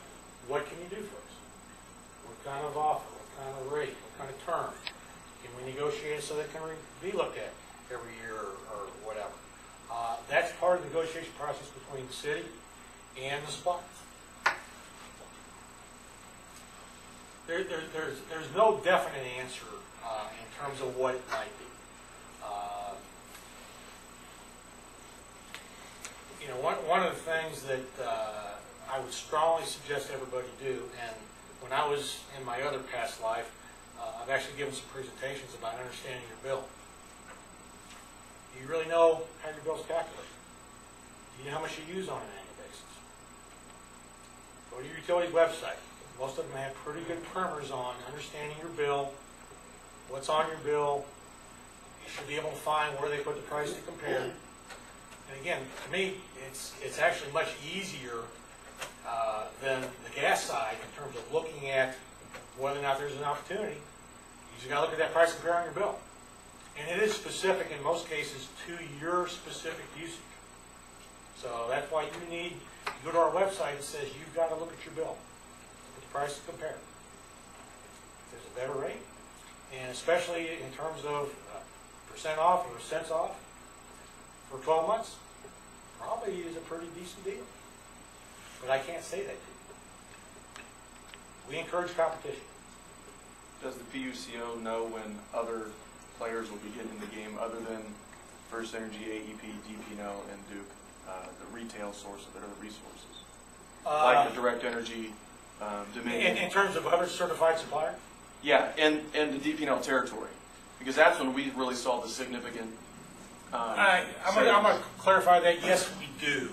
S5: what can you do for us? What kind of offer? What kind of rate? What kind of term? Can we negotiate it so that can be looked at every year or whatever? That's part of the negotiation process between the city and the suppliers. There's no definite answer in terms of what it might be. One of the things that I would strongly suggest everybody do, and when I was in my other past life, I've actually given some presentations about understanding your bill. Do you really know how your bill's calculated? Do You know how much you use on an annual basis. Go to your utility website. Most of them have pretty good primers on understanding your bill, what's on your bill. You should be able to find where they put the price to compare. And again, to me, it's actually much easier than the gas side in terms of looking at whether or not there's an opportunity. You just got to look at that price compare on your bill. And it is specific in most cases to your specific usage. So that's why you need to go to our website. It says you've got to look at your bill, look at the price to compare. If there's a better rate, and especially in terms of percent off or cents off for 12 months, probably is a pretty decent deal. But I can't say that to you. We encourage competition.
S9: Does the PUCO know when other players will be getting in the game other than First Energy, AEP, DP&L, and Duke, the retail source of their resources? Like the Direct Energy, Dominion.
S5: In terms of other certified suppliers?
S9: Yeah, and the DP&L territory. Because that's when we really saw the significant
S5: I'm going to clarify that. Yes, we do.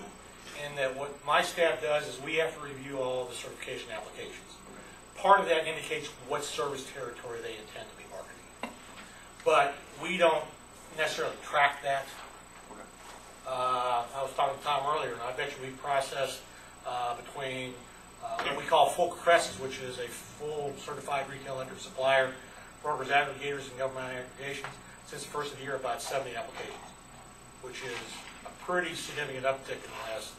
S5: And that what my staff does is we have to review all the certification applications. Part of that indicates what service territory they intend to be marketing. But we don't necessarily track that. I was talking to Tom earlier, and I bet you we process between what we call full crescents, which is a full certified retail energy supplier, brokers, aggregators, and government aggregations, since the first of the year, about 70 applications, which is a pretty significant uptick in the last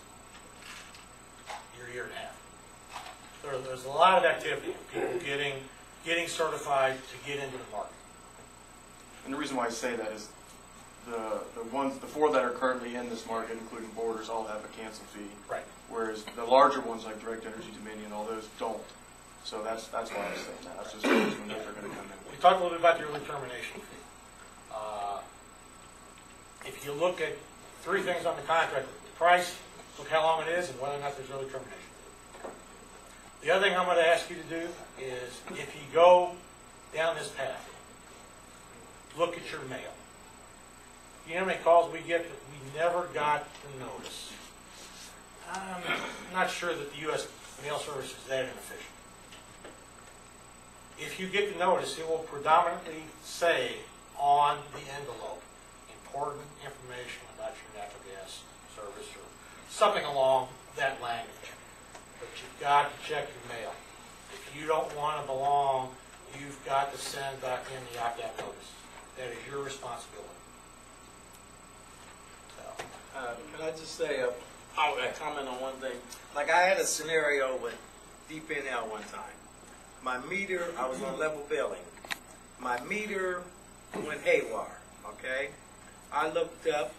S5: year and a half. There's a lot of activity, people getting certified to get into the market.
S9: And the reason why I say that is the four that are currently in this market, including Borders, all have a cancel fee.
S5: Right.
S9: Whereas the larger ones like Direct Energy, Dominion, all those don't. So that's why I'm saying that. That's just when they're going to come in.
S5: We talked a little bit about the early termination fee. If you look at three things on the contract, the price, look how long it is, and whether or not there's early termination. The other thing I'm going to ask you to do is, if you go down this path, look at your mail. You know how many calls we get that we never got the notice? I'm not sure that the U.S. Mail Service is that inefficient. If you get the notice, it will predominantly say on the envelope important information about your natural gas service or something along that language. But you've got to check your mail. If you don't want to belong, you've got to send back in the opt-out notice. That is your responsibility. So,
S15: can I just say a comment on one thing? Like I had a scenario with DP&L one time. My meter, I was on level billing. My meter went haywire, okay? I looked up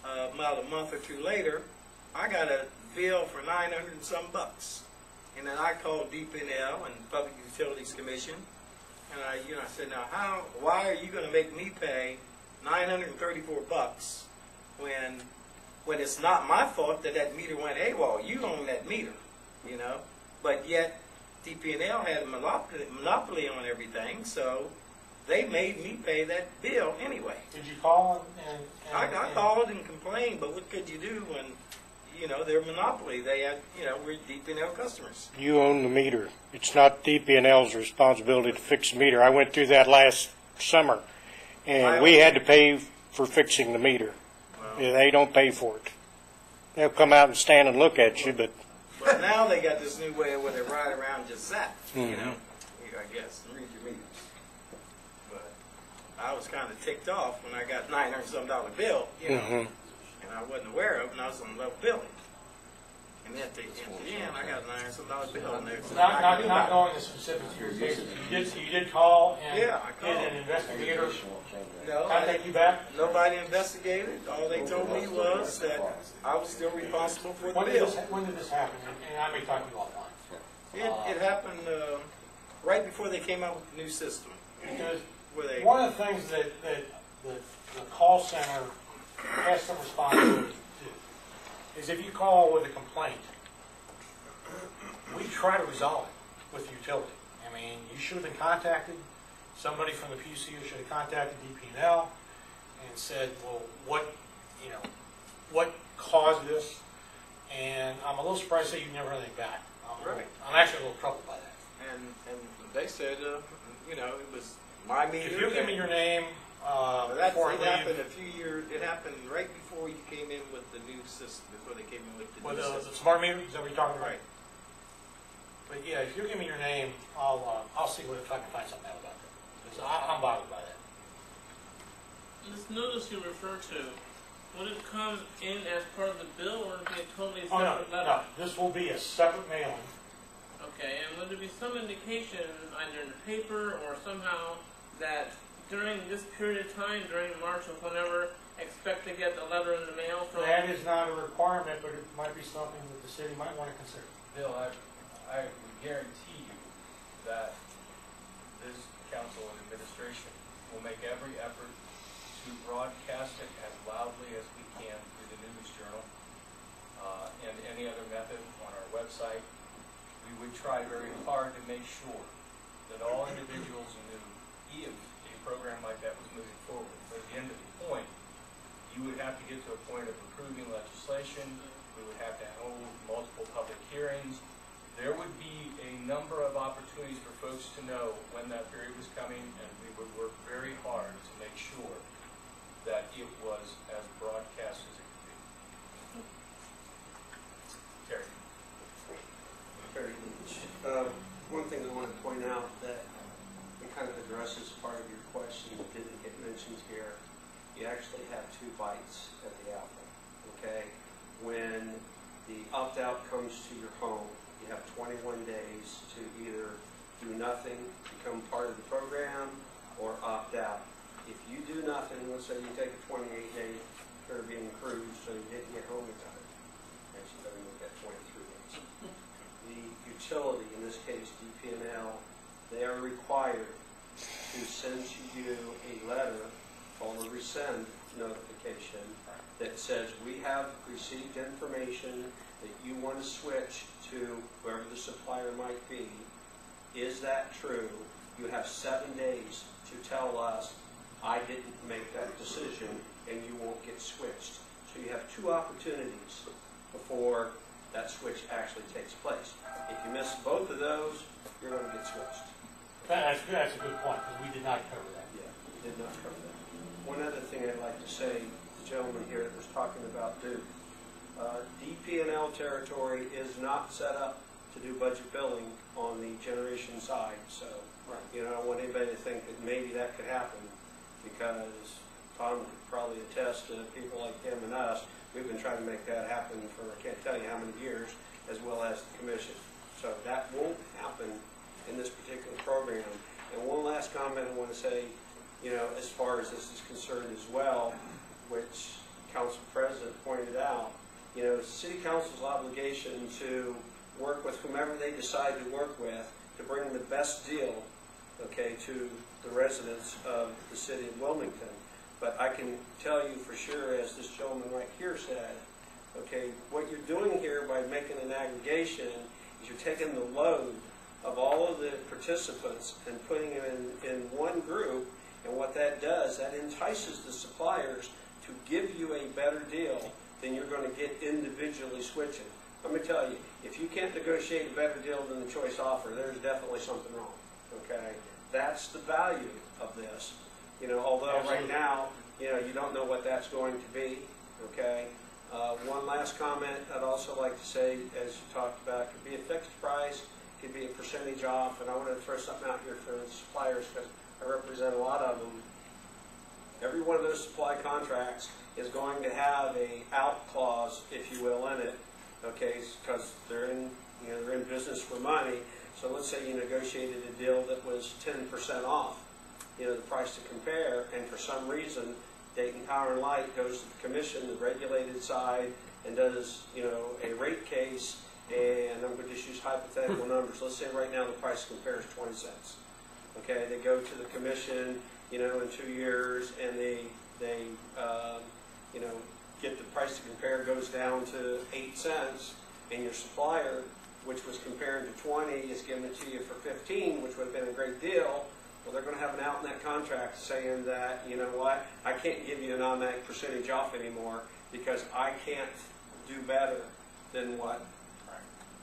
S15: about a month or two later, I got a bill for $900 and some bucks. And then I called DP&L and Public Utilities Commission, and I said, now why are you going to make me pay $934 when it's not my fault that meter went AWOL? You own that meter, But yet DP&L had a monopoly on everything, so they made me pay that bill anyway.
S5: Did you call
S15: I called and complained, but what could you do when, they're monopoly? They had, we're DP&L customers.
S17: You own the meter. It's not DP&L's responsibility to fix the meter. I went through that last summer, and we had to pay for fixing the meter. Well, they don't pay for it. They'll come out and stand and look at you, but...
S15: But now they got this new way where they ride around and just zap, I guess, and read your meters. But I was kind of ticked off when I got $900 some bill, and I wasn't aware of it, and I was on level billing. And then at the end, I got $900 some bill in there.
S5: Not knowing the specifics of your case, you did call and
S15: I called.
S5: Did an investigator
S15: No,
S5: contact you back?
S15: Nobody investigated. All they told me was that I was still responsible for the bill.
S5: When did this happen? And I may talk to you offline.
S15: It happened right before they came out with the new system.
S5: Because one of the things that the call center has some responsibility to do is if you call with a complaint, we try to resolve it with the utility. I mean, you should have been contacted. Somebody from the PUCO should have contacted DP&L and said, well, what caused this, and I'm a little surprised that you never heard anything back.
S15: Right.
S5: I'm actually a little troubled by that.
S15: And they said, you know, it was my meter.
S5: If you'll give me your name,
S15: It
S5: before I
S15: happened
S5: leave.
S15: a few years, it happened right before you came in with the new system, before they came in with the
S5: With
S15: new
S5: the
S15: system.
S5: smart meter, is that what you're talking about?
S15: Right.
S5: But yeah, if you give me your name, I'll see if I can find something out about that. Because I'm bothered by that.
S14: This notice you refer to, would it come in as part of the bill or would it be a totally
S5: Oh, no,
S14: separate letter?
S5: no, this will be a separate mailing.
S14: Okay, and would there be some indication, either in the paper or somehow, that during this period of time, during March or whenever, expect to get a letter in the mail from?
S5: That is not a requirement, but it might be something that the city might want to consider.
S7: Bill, I would guarantee you that this council and administration will make every effort to broadcast it as loudly as we can through the News Journal and any other method on our website. We would try very hard to make sure that all individuals knew if a program like that was moving forward. But at the end of the point, you would have to get to a point of approving legislation. We would have to hold multiple public hearings. There would be a number of opportunities for folks to know when that period was coming, and we would work very hard to make sure that it was as broadcast as it could be. Terry.
S6: Very much. One thing I want to point out that it kind of addresses part of your question that didn't get mentioned here. You actually have 2 bites at the apple, okay? When the opt-out comes to your home, you have 21 days to either do nothing, become part of the program, or opt out. If you do nothing, let's say you take a 28-day Caribbean cruise, so you didn't get home in time. Actually, better make that 23 days. The utility, in this case DP&L, they are required to send to you a letter called a resend notification that says we have received information that you want to switch to whoever the supplier might be. Is that true? You have 7 days to tell us I didn't make that decision and you won't get switched. So you have 2 opportunities before that switch actually takes place. If you miss both of those, you're going to get switched.
S5: That's a good point, because we did not cover that.
S6: Yeah, did not cover that. One other thing I'd like to say, the gentleman here that was talking about Duke, DP&L territory is not set up to do budget billing on the generation side. So, you know, I don't want anybody to think that maybe that could happen, because Tom could probably attest to people like him and us. We've been trying to make that happen for I can't tell you how many years, as well as the commission. So that won't happen in this particular program. And one last comment I want to say, you know, as far as this is concerned as well, which Council President pointed out, you know, City Council's obligation to work with whomever they decide to work with to bring the best deal, okay, to the residents of the city of Wilmington. But I can tell you for sure, as this gentleman right here said, okay, what you're doing here by making an aggregation is you're taking the load of all of the participants and putting them in one group, and what that does, that entices the suppliers to give you a better deal than you're going to get individually switching. Let me tell you, if you can't negotiate a better deal than the choice offer, there's definitely something wrong, okay? That's the value of this. You know, although right now, you know, you don't know what that's going to be, okay? One last comment I'd also like to say, as you talked about, it could be a fixed price, it could be a percentage off, and I want to throw something out here for the suppliers because I represent a lot of them. Every one of those supply contracts is going to have a out clause, if you will, in it, okay, because they're in, you know, they're in business for money. So let's say you negotiated a deal that was 10% off, you know, the price to compare, and for some reason Dayton Power and Light goes to the commission, the regulated side, and does, you know, a rate case, and I'm going to just use hypothetical numbers. Let's say right now the price to compare is 20 cents. Okay, they go to the commission, you know, in 2 years, and they you know, get the price to compare goes down to 8 cents, and your supplier, which was comparing to 20, is giving it to you for 15, which would have been a great deal. Well, they're going to have an out in that contract saying that, you know what, I can't give you an automatic percentage off anymore because I can't do better than what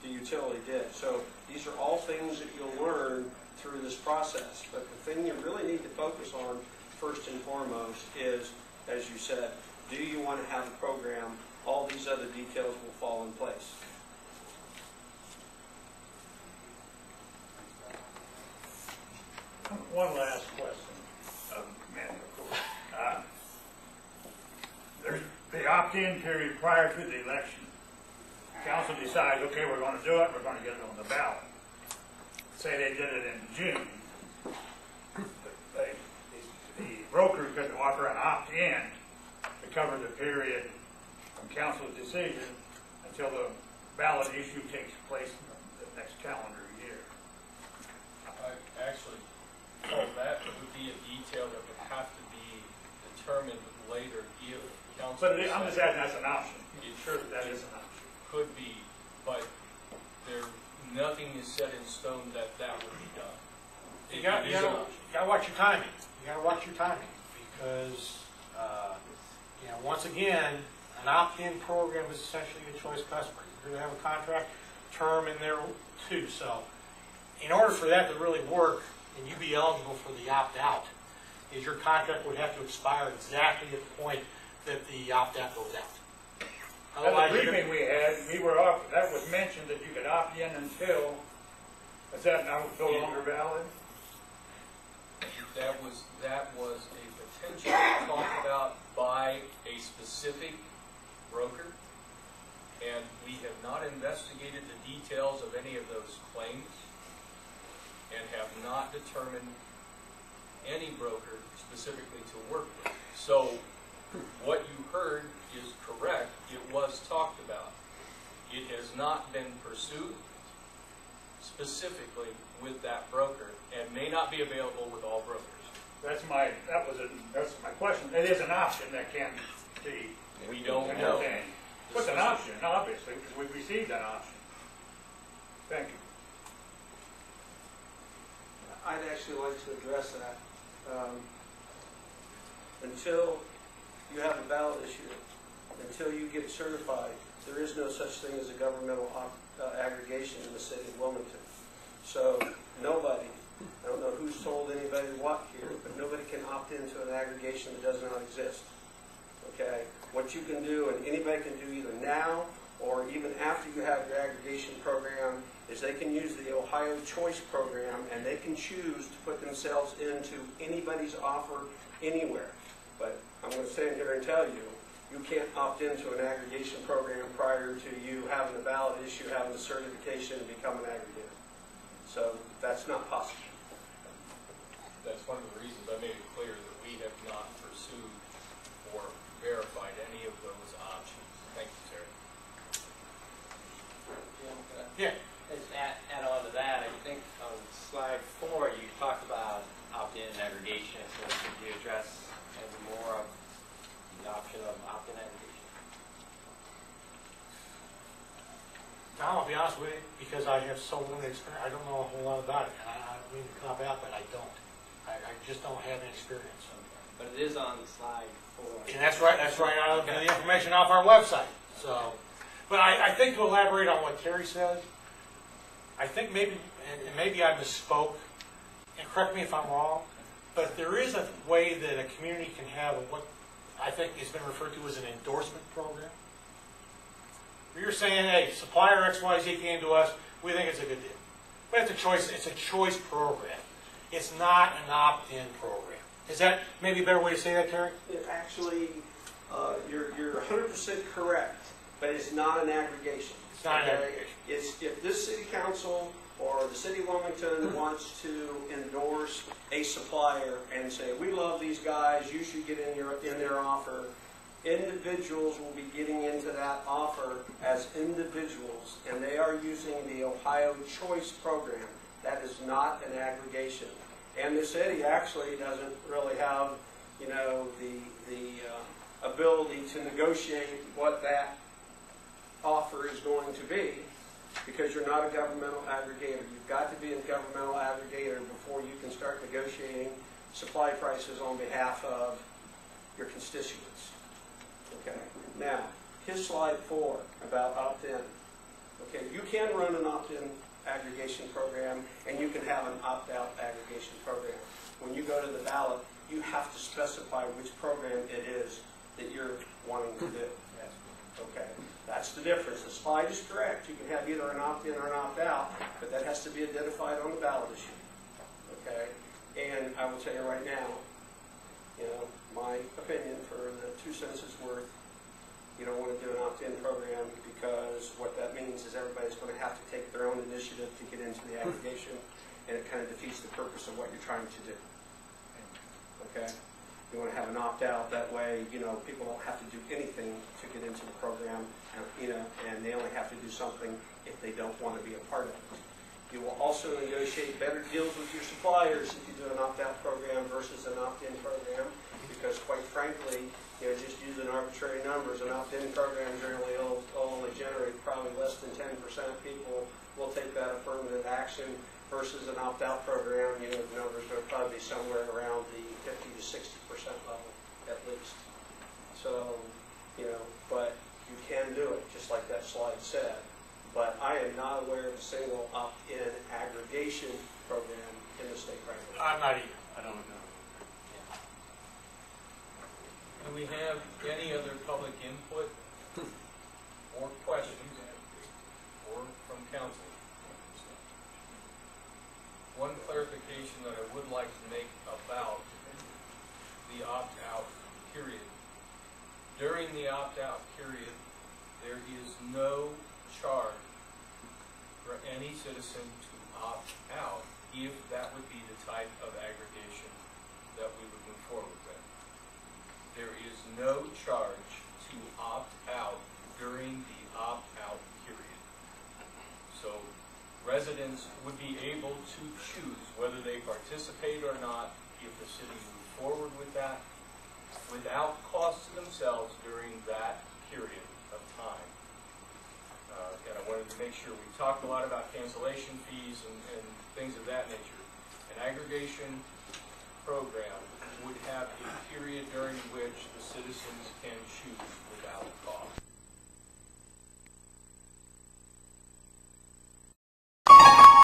S6: the utility did. So these are all things that you'll learn through this process. But the thing you really need to focus on first and foremost is, as you said, do you want to have a program? All these other details will fall in place.
S10: One last question, Manny, of course. There's the opt-in period prior to the election. Council decides, okay, we're going to do it, we're going to get it on the ballot. Say they did it in June. The broker could offer an opt-in to cover the period from council's decision until the ballot issue takes place in the next calendar year.
S7: Actually, that would be a detail that would have to be determined later if council.
S10: But I'm just asking, that's an option. Sure, that is an option.
S7: Could be, but nothing is set in stone that would be done.
S5: You got to watch your timing. You got to watch your timing because, once again, an opt-in program is essentially a choice customer. You're going to have a contract term in there too. So, in order for that to really work and you be eligible for the opt-out, is your contract would have to expire exactly at the point that the opt-out goes out.
S10: At the briefing we had, that was mentioned that you could opt in until, is that now no longer valid?
S7: That was a potential talked about by a specific broker, and we have not investigated the details of any of those claims and have not determined any broker specifically to work with. So what you heard is correct. It was talked about. It has not been pursued specifically with that broker and may not be available with all brokers.
S10: That's my question. It is an option that can be.
S7: We don't know.
S10: It's an option, obviously, because we've received an option. Thank you.
S6: I'd actually like to address that. Until you have a ballot issue, until you get certified, there is no such thing as a governmental aggregation in the city of Wilmington. So nobody, I don't know who's told anybody what here, but nobody can opt into an aggregation that does not exist. Okay? What you can do, and anybody can do either now or even after you have your aggregation program, is they can use the Ohio Choice program and they can choose to put themselves into anybody's offer anywhere. But I'm going to stand here and tell you, you can't opt into an aggregation program prior to you having a ballot issue, having a certification, and become an aggregator. So that's not possible.
S7: That's one of the reasons I made it clear that we have not pursued or verified any of those options. Thank you, Terry.
S5: Yeah.
S11: Just add on to that, I think on slide 4 you talked about opt-in and aggregation. So could you address more of the option of opt-in aggregation?
S5: Tom, I'll be honest with you, because I have so limited experience, I don't know a whole lot about it. And I don't mean to cop out, but I don't. I just don't have any experience.
S11: But it is on slide 4.
S5: And that's right out of the information off our website. So, but I think to elaborate on what Terry said, I think maybe, and maybe I misspoke, and correct me if I'm wrong, but there is a way that a community can have what I think has been referred to as an endorsement program. Where you're saying, hey, supplier XYZ came to us, we think it's a good deal. But it's a choice program. It's not an opt-in program. Is that maybe a better way to say that, Terry?
S6: Actually, you're 100% correct, but it's not an aggregation.
S5: It's not an aggregation.
S6: It's if this city council or the city of Wilmington wants to endorse a supplier and say, we love these guys, you should get in their offer, individuals will be getting into that offer as individuals, and they are using the Ohio Choice program. That is not an aggregation. And the city actually doesn't really have, the ability to negotiate what that offer is going to be, because you're not a governmental aggregator. You've got to be a governmental aggregator before you can start negotiating supply prices on behalf of your constituents. Okay. Now, his slide 4 about opt-in. Okay, you can run an opt-in aggregation program, and you can have an opt-out aggregation program. When you go to the ballot, you have to specify which program it is that you're wanting to do. Okay, that's the difference. The slide is correct. You can have either an opt-in or an opt-out, but that has to be identified on the ballot issue. Okay, and I will tell you right now, my opinion for the 2 cents is worth, you don't want to do an opt-in program because what that means is everybody's going to have to take their own initiative to get into the aggregation, and it kind of defeats the purpose of what you're trying to do. Okay? You want to have an opt-out, that way, people don't have to do anything to get into the program, and they only have to do something if they don't want to be a part of it. You will also negotiate better deals with your suppliers if you do an opt-out program versus an opt-in program, because quite frankly, just using arbitrary numbers, an opt-in program generally will only generate probably less than 10% of people will take that affirmative action versus an opt-out program. The numbers will probably be somewhere around the 50 to 60% level at least. So, but you can do it, just like that slide said. But I am not aware of a single opt-in aggregation program in the state right now.
S5: I'm not either. I don't know.
S2: Do we have any other public input or questions or from council? One clarification that I would like to make about the opt-out period. During the opt-out period, there is no charge for any citizen to opt out if that would be the type of aggregation that we would move forward with. There is no charge to opt out during the opt-out period. So residents would be able to choose whether they participate or not if the city moves forward with that without cost to themselves during that period of time. And I wanted to make sure we talked a lot about cancellation fees and things of that nature. An aggregation program would have a period during which the citizens can choose